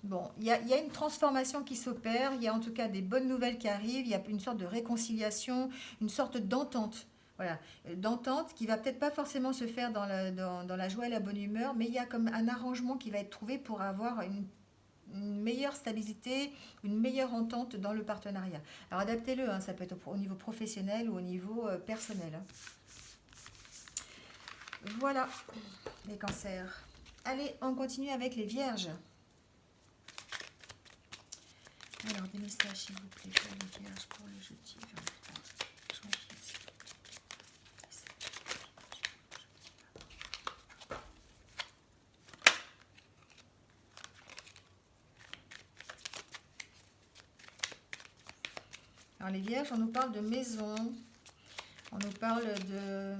Bon, il y a une transformation qui s'opère, il y a en tout cas des bonnes nouvelles qui arrivent, il y a une sorte de réconciliation, une sorte d'entente. Voilà, d'entente qui va peut-être pas forcément se faire dans la joie et la bonne humeur, mais il y a comme un arrangement qui va être trouvé pour avoir une meilleure stabilité, une meilleure entente dans le partenariat. Alors adaptez-le, hein, ça peut être au niveau professionnel ou au niveau personnel. Hein. Voilà les cancers. Allez, on continue avec les vierges. Alors, des messages, s'il vous plaît, pour les vierges, pour le jeudi 23 janvier. Alors, les vierges, on nous parle de maison, on nous parle de...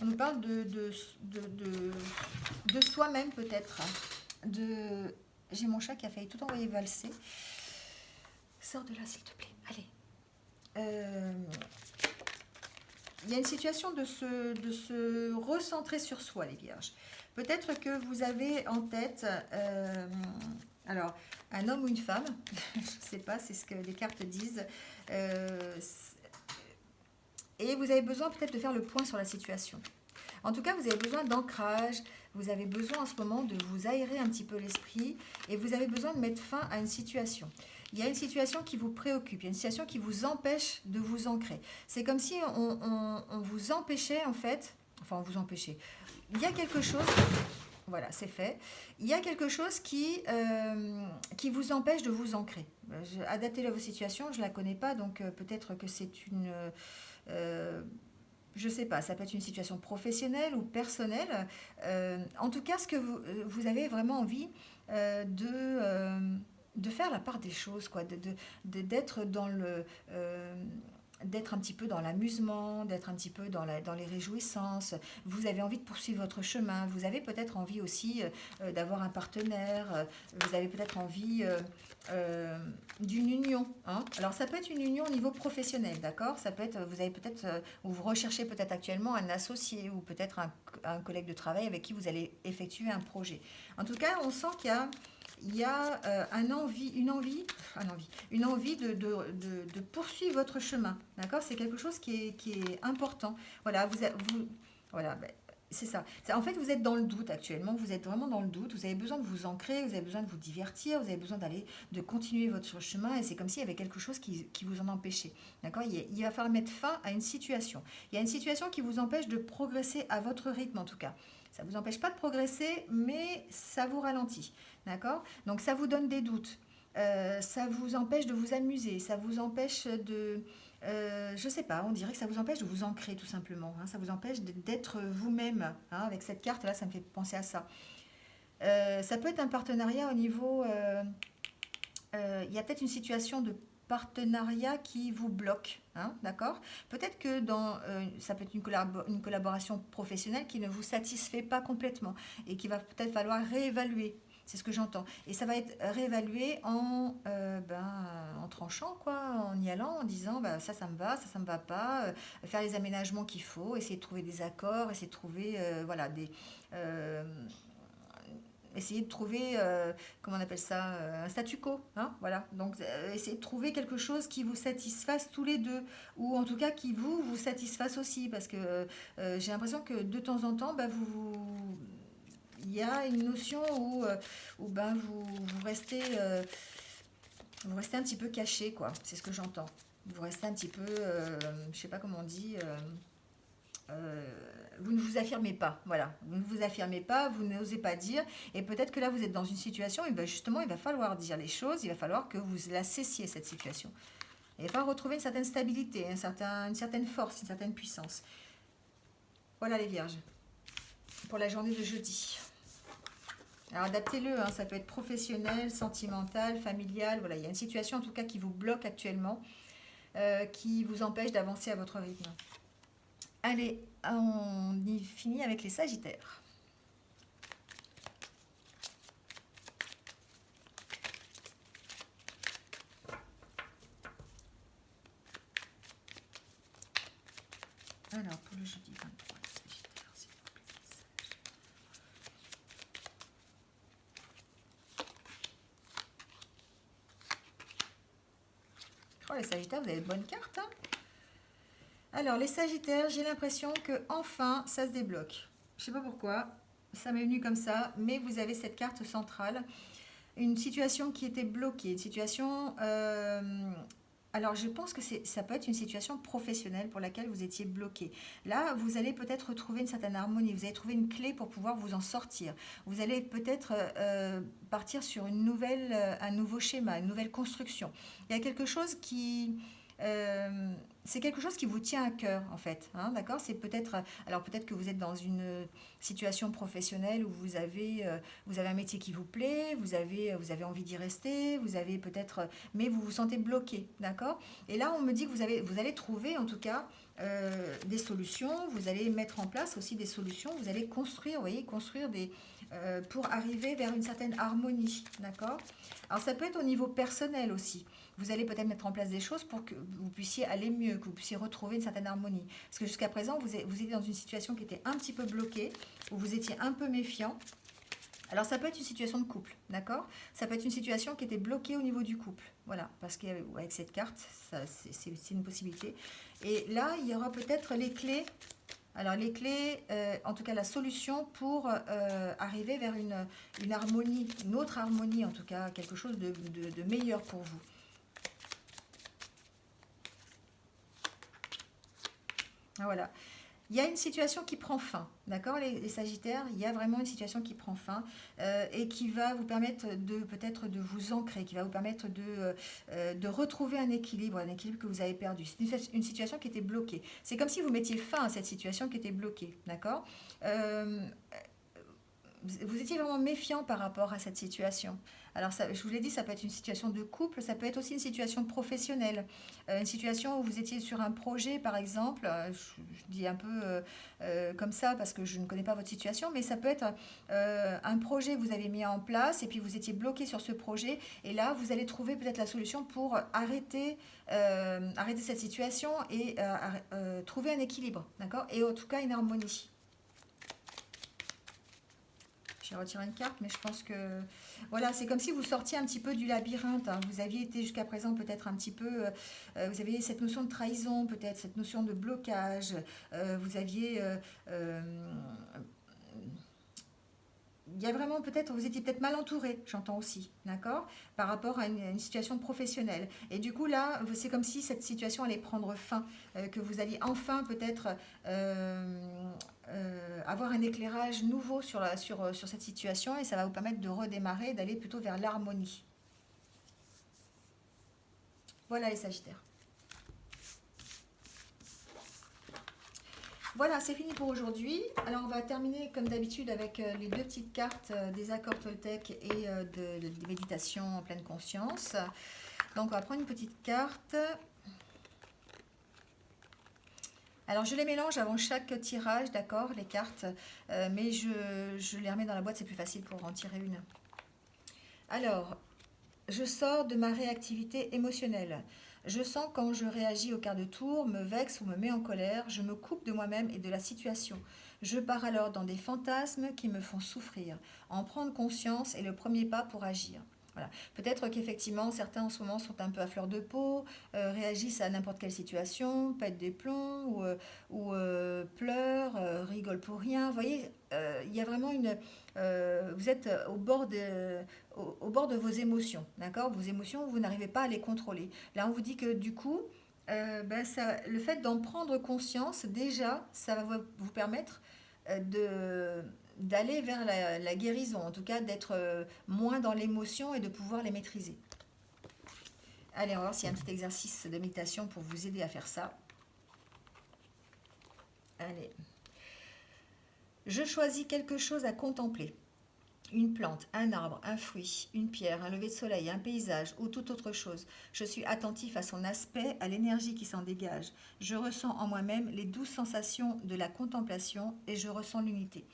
On nous parle de soi-même peut-être. J'ai mon chat qui a failli tout envoyer valser. Sors de là s'il te plaît. Allez. Il y a une situation de se recentrer sur soi, les vierges. Peut-être que vous avez en tête... alors, un homme ou une femme, je ne sais pas, c'est ce que les cartes disent. Et vous avez besoin peut-être de faire le point sur la situation. En tout cas, vous avez besoin d'ancrage, vous avez besoin en ce moment de vous aérer un petit peu l'esprit et vous avez besoin de mettre fin à une situation. Il y a une situation qui vous préoccupe, il y a une situation qui vous empêche de vous ancrer. C'est comme si on vous empêchait en fait, enfin on vous empêchait. Il y a quelque chose, voilà c'est fait, il y a quelque chose qui vous empêche de vous ancrer. Adaptez-le à vos situations, je ne la connais pas, donc peut-être que c'est une... je sais pas, ça peut être une situation professionnelle ou personnelle. En tout cas, ce que vous avez vraiment envie de faire la part des choses, quoi, d'être dans le... d'être un petit peu dans l'amusement, d'être un petit peu dans les réjouissances. Vous avez envie de poursuivre votre chemin. Vous avez peut-être envie aussi d'avoir un partenaire. Vous avez peut-être envie d'une union. Hein. Alors, ça peut être une union au niveau professionnel, d'accord. Ça peut être, vous avez peut-être, ou vous recherchez peut-être actuellement un associé ou peut-être un collègue de travail avec qui vous allez effectuer un projet. En tout cas, on sent qu'il y a une envie de poursuivre votre chemin. D'accord. C'est quelque chose qui est important. Voilà, voilà, ben, c'est ça. En fait, vous êtes dans le doute actuellement. Vous êtes vraiment dans le doute. Vous avez besoin de vous ancrer, vous avez besoin de vous divertir, vous avez besoin de continuer votre chemin. Et c'est comme s'il y avait quelque chose qui vous en empêchait. D'accord. Il va falloir mettre fin à une situation. Il y a une situation qui vous empêche de progresser à votre rythme, en tout cas. Ça ne vous empêche pas de progresser, mais ça vous ralentit. D'accord. Donc, ça vous donne des doutes. Ça vous empêche de vous amuser. Ça vous empêche de... je sais pas, on dirait que ça vous empêche de vous ancrer tout simplement. Hein, ça vous empêche d'être vous-même. Hein, avec cette carte-là, ça me fait penser à ça. Ça peut être un partenariat au niveau... il y a peut-être une situation de partenariat qui vous bloque. Hein, d'accord. Peut-être que ça peut être une collaboration professionnelle qui ne vous satisfait pas complètement et qui va peut-être falloir réévaluer. C'est ce que j'entends. Et ça va être réévalué en tranchant, quoi, en y allant, en disant ça me va, ça me va pas, faire les aménagements qu'il faut, essayer de trouver des accords, essayer de trouver voilà, essayer de trouver, comment on appelle ça, un statu quo. Hein, voilà. Donc, essayer de trouver quelque chose qui vous satisfasse tous les deux, ou en tout cas qui vous satisfasse aussi, parce que j'ai l'impression que de temps en temps, il y a une notion où vous restez un petit peu caché, quoi. C'est ce que j'entends. Vous restez un petit peu, je sais pas comment on dit, vous ne vous affirmez pas, voilà. Vous ne vous affirmez pas, vous n'osez pas dire, et peut-être que là vous êtes dans une situation, et ben justement il va falloir dire les choses, il va falloir que vous la cessiez cette situation. Il va falloir retrouver une certaine stabilité, une certaine force, une certaine puissance. Voilà les vierges, pour la journée de jeudi. Alors adaptez-le, hein, ça peut être professionnel, sentimental, familial, voilà, il y a une situation en tout cas qui vous bloque actuellement, qui vous empêche d'avancer à votre rythme. Allez, on y finit avec les sagittaires. Alors, pour le jeudi 23, les sagittaires, s'il vous plaît. Oh, les sagittaires, vous avez de bonnes cartes, hein. Alors, les sagittaires, j'ai l'impression que enfin ça se débloque. Je sais pas pourquoi. ça m'est venu comme ça, mais vous avez cette carte centrale, une situation qui était bloquée, une situation... alors, je pense que ça peut être une situation professionnelle pour laquelle vous étiez bloqué. Là, vous allez peut-être retrouver une certaine harmonie. Vous allez trouver une clé pour pouvoir vous en sortir. Vous allez peut-être partir sur un nouveau schéma, une nouvelle construction. Il y a quelque chose c'est quelque chose qui vous tient à cœur, en fait, hein, d'accord? C'est peut-être, alors peut-être que vous êtes dans une situation professionnelle où vous avez un métier qui vous plaît, vous avez envie d'y rester, vous avez peut-être, mais vous vous sentez bloqué, d'accord? Et là, on me dit que vous allez trouver, en tout cas, des solutions. Vous allez mettre en place aussi des solutions. Vous allez construire, vous voyez, construire pour arriver vers une certaine harmonie, d'accord? Alors ça peut être au niveau personnel aussi. Vous allez peut-être mettre en place des choses pour que vous puissiez aller mieux, que vous puissiez retrouver une certaine harmonie. Parce que jusqu'à présent, vous étiez dans une situation qui était un petit peu bloquée, où vous étiez un peu méfiant. Alors ça peut être une situation de couple, d'accord? Ça peut être une situation qui était bloquée au niveau du couple. Voilà, parce qu'avec cette carte, c'est une possibilité. Et là, il y aura peut-être les clés. Alors les clés, en tout cas la solution pour arriver vers une harmonie, une autre harmonie en tout cas, quelque chose de meilleur pour vous. Ah, voilà. Il y a une situation qui prend fin, d'accord, les Sagittaires, il y a vraiment une situation qui prend fin et qui va vous permettre de peut-être de vous ancrer, qui va vous permettre de retrouver un équilibre que vous avez perdu. C'est une situation qui était bloquée. C'est comme si vous mettiez fin à cette situation qui était bloquée, d'accord. Euh, vous étiez vraiment méfiant par rapport à cette situation. Alors, ça, je vous l'ai dit, ça peut être une situation de couple, ça peut être aussi une situation professionnelle. Une situation où vous étiez sur un projet, par exemple, je dis un peu comme ça parce que je ne connais pas votre situation, mais ça peut être un projet que vous avez mis en place et puis vous étiez bloqué sur ce projet. Et là, vous allez trouver peut-être la solution pour arrêter cette situation et trouver un équilibre, d'accord? Et en tout cas, une harmonie. J'ai retiré une carte, mais je pense que... Voilà, c'est comme si vous sortiez un petit peu du labyrinthe, hein. Vous aviez été jusqu'à présent peut-être un petit peu... vous aviez cette notion de trahison, peut-être, cette notion de blocage. Vous aviez... il y a vraiment peut-être, vous étiez peut-être mal entouré, j'entends aussi, d'accord, par rapport à une situation professionnelle. Et du coup, là, c'est comme si cette situation allait prendre fin, que vous alliez enfin peut-être avoir un éclairage nouveau sur cette situation et ça va vous permettre de redémarrer, d'aller plutôt vers l'harmonie. Voilà les Sagittaires. Voilà, c'est fini pour aujourd'hui. Alors, on va terminer comme d'habitude avec les deux petites cartes des accords Toltec et des méditations en pleine conscience. Donc, on va prendre une petite carte. Alors, je les mélange avant chaque tirage, d'accord, les cartes, mais je les remets dans la boîte, c'est plus facile pour en tirer une. Alors, je sors de ma réactivité émotionnelle. Je sens quand je réagis au quart de tour, me vexe ou me mets en colère, je me coupe de moi-même et de la situation. Je pars alors dans des fantasmes qui me font souffrir. En prendre conscience est le premier pas pour agir. Voilà. Peut-être qu'effectivement, certains en ce moment sont un peu à fleur de peau, réagissent à n'importe quelle situation, pètent des plombs ou pleurent, rigolent pour rien. Vous voyez, il y a vraiment vous êtes au bord de vos émotions, d'accord? Vos émotions, vous n'arrivez pas à les contrôler. Là, on vous dit que du coup, le fait d'en prendre conscience, déjà, ça va vous permettre d'aller vers la guérison, en tout cas d'être moins dans l'émotion et de pouvoir les maîtriser. Allez, on va voir s'il y a un petit exercice de méditation pour vous aider à faire ça. Allez. Je choisis quelque chose à contempler. Une plante, un arbre, un fruit, une pierre, un lever de soleil, un paysage ou toute autre chose. Je suis attentif à son aspect, à l'énergie qui s'en dégage. Je ressens en moi-même les douces sensations de la contemplation et je ressens l'unité.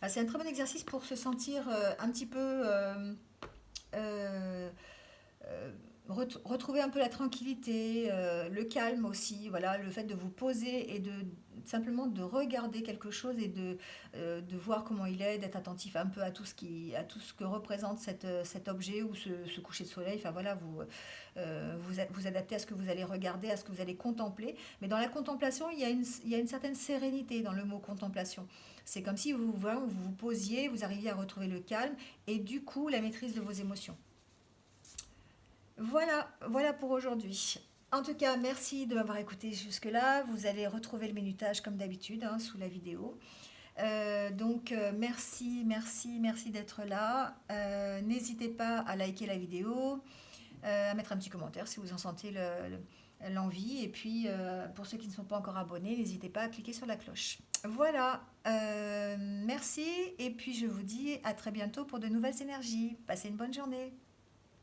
C'est un très bon exercice pour se sentir un petit peu... retrouver un peu la tranquillité, le calme aussi, voilà, le fait de vous poser et simplement de regarder quelque chose et de voir comment il est, d'être attentif un peu à à tout ce que représente cet objet ou ce coucher de soleil. Enfin voilà, vous adaptez à ce que vous allez regarder, à ce que vous allez contempler. Mais dans la contemplation, il y a une certaine sérénité dans le mot contemplation. C'est comme si voilà, vous vous posiez, vous arriviez à retrouver le calme et du coup la maîtrise de vos émotions. Voilà pour aujourd'hui. En tout cas, merci de m'avoir écouté jusque-là. Vous allez retrouver le minutage comme d'habitude hein, sous la vidéo. Merci d'être là. N'hésitez pas à liker la vidéo, à mettre un petit commentaire si vous en sentez l'envie. Et puis, pour ceux qui ne sont pas encore abonnés, n'hésitez pas à cliquer sur la cloche. Voilà, merci. Et puis, je vous dis à très bientôt pour de nouvelles énergies. Passez une bonne journée.